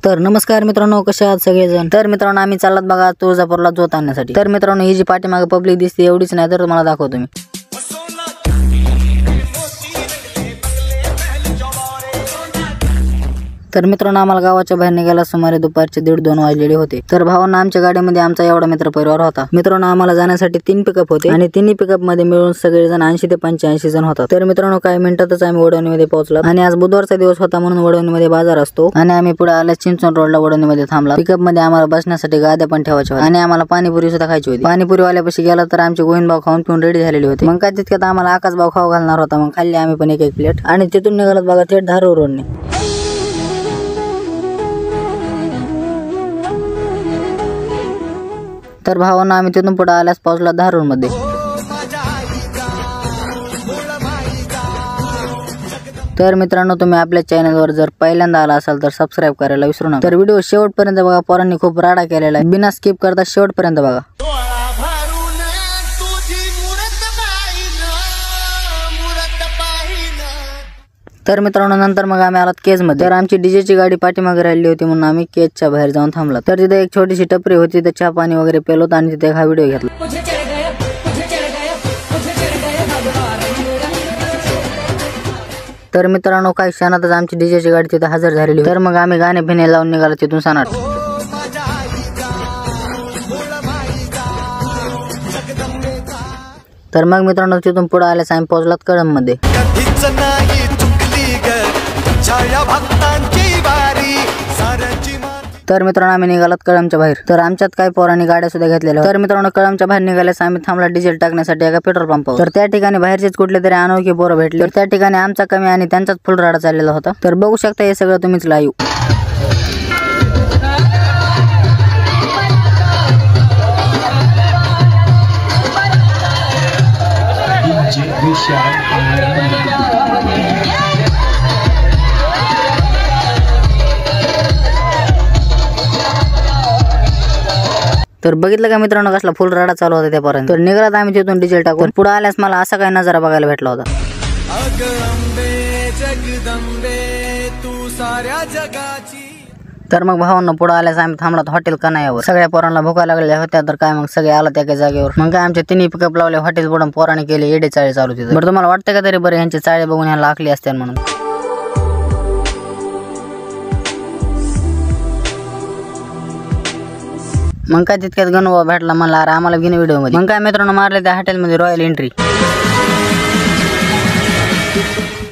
तर नमस्कार मित्रांनो, कसे आहात सगळेजण। तर मित्रांनो, आम्ही चाललात बघा तुळजापूरला जोत आणण्यासाठी। तर मित्रांनो, ही जी पाठीमागे पब्लिक दिसते एवढीच नाही तर तुम्हाला दाखवतो मी। तर मित्रांनो, आम्हाला गावाच्या बाहेर निघायला सुमारे दुपारचे 1:30-2 वाजलेले होते। तर भावांना आमच्या गाडीमध्ये आमचा एवढा मित्र परिवार होता। मित्रांनो, आम्हाला जाण्यासाठी 3 पिकअप होते आणि तिन्ही पिकअप मध्ये मिळून सगळेजण 80 ते 85 जण होतात। तर मित्रांनो, काही मिनिटातच आम्ही वडवणीमध्ये पोहोचलो आणि आज बुधवारचा दिवस होता म्हणून वडवणीमध्ये बाजार असतो आणि आम्ही पुढे आल्या चिंचवड रोडला वडवणीमध्ये थांबला। पिकअप मध्ये आम्हाला बसण्यासाठी गाद्या पण ठेवायच्या होत्या आणि आम्हाला पाणीपुरी सुद्धा खायची होती। पाणीपुरी वाल्यापाशी गेला तर आमचे गोविंदभाऊ खाऊन पिऊन रेडी झालेले होते। मग काय तितक्यात आम्हाला आकाशभाऊ खाऊ घालणार होता। मग खाल्ली आम्ही पण एक प्लेट आणि तिथून निघालो बघा थेट धारूर रोडने। तर भावांना आम्ही तिथून पुढे आल्यास पोहोचला धारूर मध्ये। तर मित्रांनो, तुम्ही आपल्या चॅनलवर जर पहिल्यांदा आला असाल तर सबस्क्राइब करायला विसरू नका। तर व्हिडिओ शेवटपर्यंत बघा, पोरांनी खूप राडा केलेला आहे, बिना स्किप करता शेवटपर्यंत बघा। तर मित्रांनो, नंतर मग आम्ही आलात केज मध्ये। तर आमची डीजेची गाडी पाठीमागे राहिली होती म्हणून आम्ही केजच्या बाहेर जाऊन थांबला। तर तिथे एक छोटीशी टपरी होती, तिथे चहा पाणी वगैरे पेलो आणि तिथे हा व्हिडिओ घेतला। तर मित्रांनो, काही क्षणातच आमची डीजेची गाडी तिथे हजर झालेली होती। तर मग आम्ही गाणे भिने लावून निघालो तिथून सनाट। तर मग मित्रांनो, तिथून पुढे आल्यास आम्ही पोहोचलात कळंब मध्ये। तर मित्रांनो, आम्ही निघालात कळंबच्या बाहेर। तर आमच्यात काही पोरांनी गाड्या सुद्धा घेतलेल्या। तर मित्रांनो, कळंबच्या बाहेर निघाल्यास आम्ही थांबला डिझेल टाकण्यासाठी एका पेट्रोल पंपावर। तर त्या ठिकाणी बाहेरचेच कुठले तरी अनोळखी पोरं भेटले। तर त्या ठिकाणी आमचा कमी आणि त्यांचाच फुल राडा चाललेला होता। तर बघू शकता हे सगळं तुम्हीच लाईव्ह। तर बघितलं का मित्रांनो, कसला फुल राडा चालू होता त्यापर्यंत। तर निघालात आम्ही तिथून डिझेल टाकून। पुढे आल्यास मला असा काही नजारा बघायला भेटला होता। तर मग भावांना पुढे आल्यास आम्ही थांबलात हॉटेल कन्हैयावर। सगळ्या पोरांना भुका लागल्या होत्या तर काय मग सगळे आला त्या जागेवर। मग काय आमचे तिन्ही पिकअप लावले हॉटेल पुढे, पोराने केले येडे चाळे चालू तिथे। बरं, तुम्हाला वाटतं का तरी बरं यांचे चाळे बघून ह्याला आखली असते म्हणून। मग काय तितक्यात गणू भेटला, मला अरे आम्हाला घेणे व्हिडिओ मध्ये। मग काय मित्रांनो, मारले त्या हॉटेल मध्ये रॉयल एंट्री।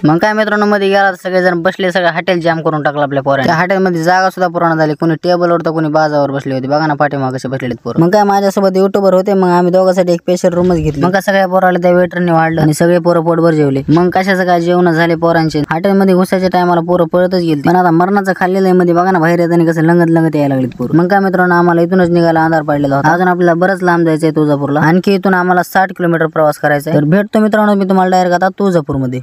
मग काय मित्रांनो, मध्ये गेला सगळेजण बसले, सगळं हॉटेल जाम करून टाकलं आपल्या पोरांनी। त्या हॉटेल मध्ये जागा सुद्धा पुराणा झाली, कोणी टेबलवर तर कोणी बाजावर बसले होते। बघा ना पाठीमागे कसे बसलेले पोरं। मग काय माझ्यासोबत युट्यूबर होते, मग आम्ही दोघांसाठी एक स्पेशल रूमच घेतली। मग काय सगळ्या पोराला त्या वेटरने वाढलं आणि सगळे पोरं पोटभर जेवले। मग कशाचं काय जेवण झाले पोरांचे। हॉटेल मध्ये घुसायच्या टायमाला पोरं पळतच गेली, पण आता मरणाचं खाल्लेलं मध्ये बघा ना बाहेर येताना कसं लंगत लंगत यायला लागलीत पोरं। मग काय मित्रांनो, आम्हाला इथूनच निघायला अंधार पडलेला होता। अजून आपल्याला बरंच लांब जायचंय तुळजापूरला, आणखी इथून आम्हाला 60 किलोमीटर प्रवास करायचा आहे। तर भेटतो मित्रांनो मी तुम्हाला डायरेक्ट आता तुळजापूर मध्ये।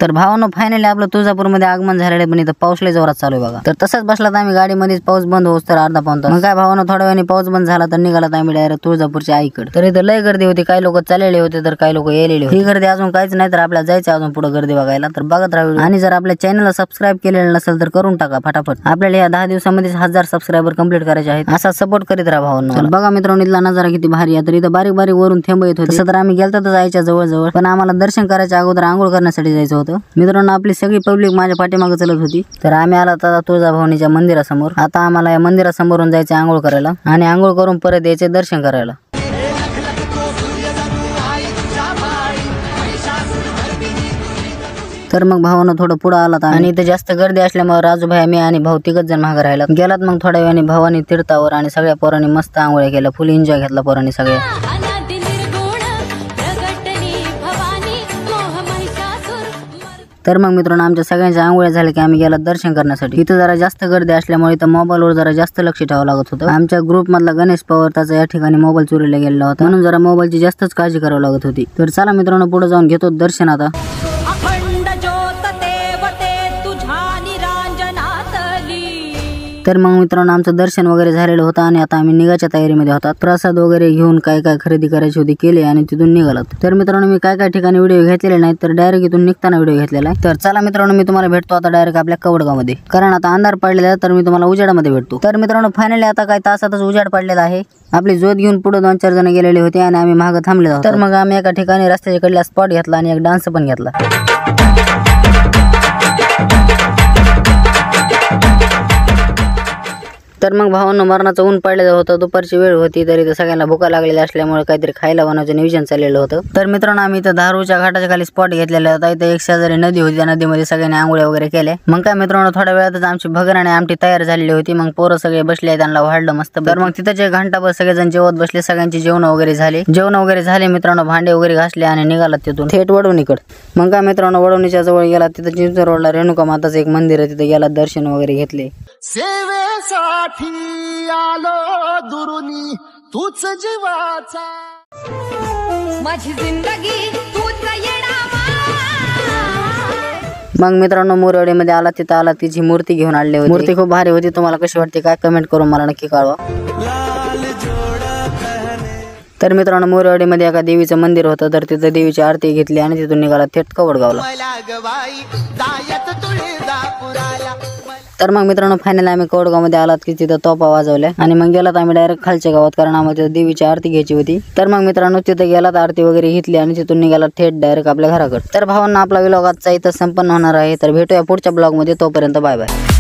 तर भावांनो, फायनली आपलं तुळजापूर मध्ये आगमन झालेलं, पण इथं पाऊस लय जोरात चालू आहे बघा। तर तसंच बसलात आम्ही गाडीमध्येच, पाऊस बंद होस तर अर्धा पाऊण तास। मग काय भावांनो, थोड्या वेळाने पाऊस बंद झाला तर निघालात आम्ही डायरेक्ट तुळजापूरच्या आईकडे। तर इथं लय गर्दी होती, काही लोक चाललेले होते तर काही लोक येलेले होते। ही गर्दी अजून काहीच नाही, तर आपल्याला जायचं अजून पुढे गर्दी बघायला। तर बघत राहा आणि जर आपल्या चॅनलला सबस्क्राईब केलेलं नसेल तर करून टाका फटाफट। आपल्याला या 10 दिवसामध्ये 1000 सबस्क्रायबर कंप्लीट करायचे आहेत। असा सपोर्ट करीत राहा भावांनो। तर बघा मित्रांनो, इथला नजारा किती भारी आहे। तर इथं बारीक बारीक वरून थेंब येत होते। तसं तर आम्ही गेलतो तर जायच्या जवळ, पण आम्हाला दर्शन करायच्या अगोदर आंघोळ करण्यासाठी जायचं होतं। मित्रांनो, आपली सगळी पब्लिक माझ्या पाठीमागे चलत होती। तर आम्ही आला आता तुळजाभवानीच्या मंदिरासमोर। आता आम्हाला या मंदिरासमोरून जायचं आंघोळ करायला आणि आंघोळ करून परत यायचे दर्शन करायला। तर मग भावानं थोडं पुढे आलात आणि इथे जास्त गर्दी असल्यामुळे राजूभाई, मी आणि भाऊ 3 जण मागे राहिलात। गेलात मग थोड्या वेळाने भावानी तीर्थावर आणि सगळ्या पोरांनी मस्त आंघोळ केल्या, फुल एन्जॉय घेतला पोरांनी सगळे। तर मग मित्रांनो आमच्या सगळ्यांच्या आंघोळ्या झाल्या की आम्ही गेला दर्शन करण्यासाठी। इथं जरा जास्त गर्दी असल्यामुळे इथं मोबाईलवर जरा जास्त लक्ष ठेवावं लागत होतं। आमच्या ग्रुप मधला गणेश पवार त्याचा या ठिकाणी मोबाईल चोरीला गेलेला होता, म्हणून जरा मोबाईलची जास्तच काळजी करावी लागत होती। तर चला मित्रांनो पुढे जाऊन घेतो दर्शन आता। तर मग मित्रांनो आमचं दर्शन वगैरे झालेलं होतं आणि आता आम्ही निघायच्या तयारीमध्ये होतात। प्रसाद वगैरे घेऊन काय काय खरेदी करायची होती केली आणि तिथून निघालात। तर मित्रांनो मी काय काय ठिकाणी व्हिडिओ घेतलेले नाही, तर डायरेक्ट इथून निघताना व्हिडिओ घेतलेला आहे। तर चला मित्रांनो मी तुम्हाला भेटतो आता डायरेक्ट आपल्या कवडगाव मध्ये, कारण आता अंधार पडलेला आहे, तर मी तुम्हाला उजाडामध्ये भेटतो। तर मित्रांनो फायनली आता काही तासातच उजाड पडलेला आहे। आपली जोत घेऊन पुढे 2-4 जण गेलेले होते आणि आम्ही मागे थांबलेलो होतो। तर मग आम्ही एका ठिकाणी रस्त्याच्या कडला स्पॉट घेतला आणि एक डान्स पण घेतला। तर मग भावांनो मरणाचं ऊन पडलेलं होतं, दुपारची वेळ होती, तरी तर सगळ्यांना भुका लागलेली असल्यामुळे काहीतरी खायला बनवायचं नियोजन चाललेलं होतं। तर मित्रांनो आम्ही इथं धारूच्या घाटाच्या खाली स्पॉट घेतलेला होता। इथं एक शेजारी नदी होती, त्या नदीमध्ये सगळ्यांनी आंघोळ्या वगैरे केल्या। मग काय मित्रांनो थोड्या वेळातच आमची भगर आणि आमटी तयार झालेली होती। मग पोरं सगळे बसले, त्यांना वाढलं मस्त। तर मग तिथं जे घंटाभर सगळेजण जेवत बसले, सगळ्यांची जेवण वगैरे झाले मित्रांनो, भांडे वगैरे घासले आणि निघालात तिथून थेट वडवणीकडे। मग काय मित्रांनो वडवणीच्या जवळ गेला, तिथं चिंचोर रोडला रेणुका माताचं एक मंदिर आहे, तिथं गेला दर्शन वगैरे घेतले। सेवेसाठी आलो दुरुनी तूच जीवाचा, माझी जिंदगी तूच येणार। मग मित्रांनो मोरवाडीमध्ये आला, तिथं आला तिची मूर्ती घेऊन आली होती। मूर्ती खूप भारी होती, तुम्हाला कशी वाटते काय कमेंट करून मला नक्की कळवा। तर मित्रांनो मोरवाडीमध्ये एका देवीचं मंदिर होतं, तर तिथं देवीची आरती घेतली आणि तिथून निघाला थेट कवडगावला। तर मग मित्रांनो फायनली आम्ही कवडगावमध्ये आलात की तिथं तोफा वाजवल्या आणि मग गेलात आम्ही डायरेक्ट खालच्या गावात, कारण आम्हाला तिथं देवीची आरती घ्यायची होती। तर मग मित्रांनो तिथं गेलात, आरती वगैरे घेतली आणि तिथून निघाला थेट डायरेक्ट आपल्या घराकडे। तर भावांना आपला व्लॉग आजचा इथं संपन्न होणार आहे, तर भेटूया पुढच्या ब्लॉग मध्ये, तोपर्यंत बाय बाय।